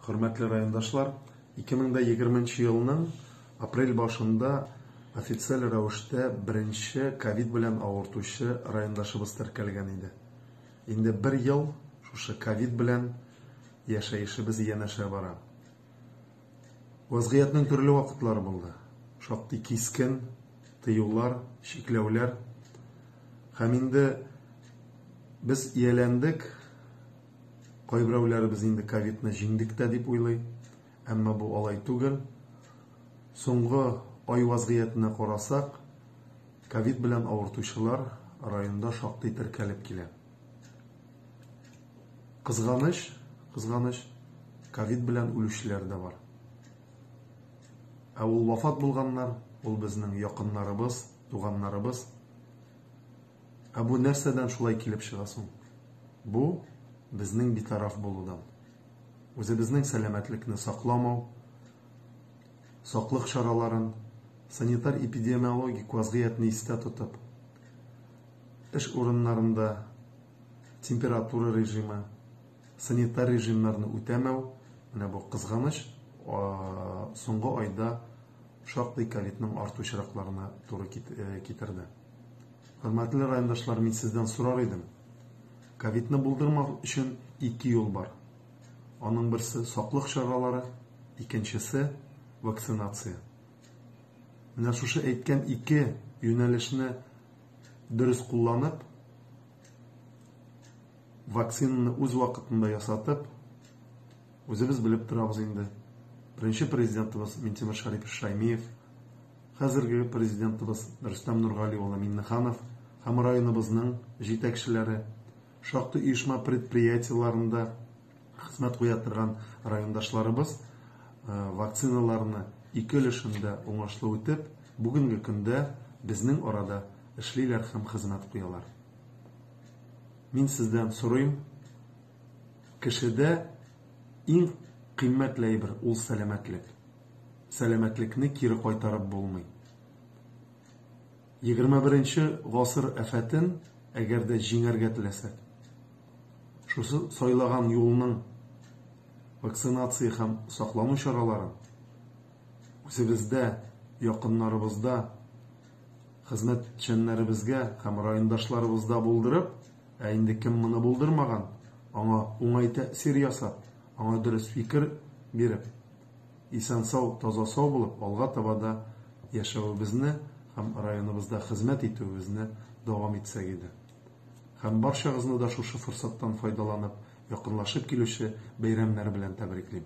Hürmetli rayondaşlar, 2020 yılının aprel başında ofisial rəvişdə birinci Covid bilen ağırtuşu rayondaşımız terkelgen idi. Indi bir yıl şu Covid bilen yaşayışımız yeneşe bara. Vaziyetinin türlü vakitleri buldu. Şaktı kiskin, tıyular, şiklevler. Hem indi biz iyelendik. Kaybirawlar biz indi Covid'ni jingdikdə dip uylay. Ama bu olay tugul. Soңғы ay vaziyetine korasak, Covid bilen ağırtuşular rayonda şaktı terkelip kile. Kızganış, Covid bilen ölüşler de var. Ol vafat bulganlar, ol bizning yakınlarımız, tuganlarımız. Bu nereden şulay kilip çıgasın? Bu bizning bir taraf buludan. Özü bizning selametlikni saklamau, saqlıq şaraların, sanitar epidemiologik vaziyetini iste tutup, iş orunlarında temperatura rejimi, sanitar rejimlerini ütemeu, bu kızganış soңғы ayda şaktı Covid'nin artışıraqlarına doğru getirdi. Hürmetli rayondaşlar, men sizden sorar idim. Covid'ni buldurmak için iki yol var. Onun birisi saqlıq şaraları, ikincisi vaksinasiya. Менә шушы әйткән ике юнәлешне дөрес кулланып, вакцинаны үз вакытында ясатып, үзебез белеп торабыз инде. Birinci президентыбыз Минтимер Шарипов Шаймиев, хәзерге президентыбыз Рөстәм Нургали улы Миннеханов, һәм районыбызның җитәкчеләре, шактый оешма предприятиеларында хезмәт куя торган райондашларыбыз vaksinalarini iki өлешендә уңышлы үтеп, бүгенге көндә безнең арада эшлиләр һәм хезмәт куялар. Мин сездән сорыйм, кешедә иң кыйммәтле әйбер ул сәламәтлек. Сәламәтлекне кире кайтарып булмый. 21 гасыр афатын әгәр дә җиңәргә теләсәк, шусы сайлаган юлның vaksinasiya һәм саклану чараларын үзебездә, якыннарыбызда, хезмәтчәннәребезгә һәм райондашларыбызда булдырып, инде кем моны булдырмаган, аңа уңай тәэсир ясап, аңа дөрес фикер биреп, исән-сау, таза-сау булып, алга таба да яшәвебезне һәм районыбызда хезмәт итүебезне дәвам итсәк иде. Һәм барчагызны да шушы форсаттан файдаланып, якынлашып килүче бәйрәмнәр белән тәбриклим.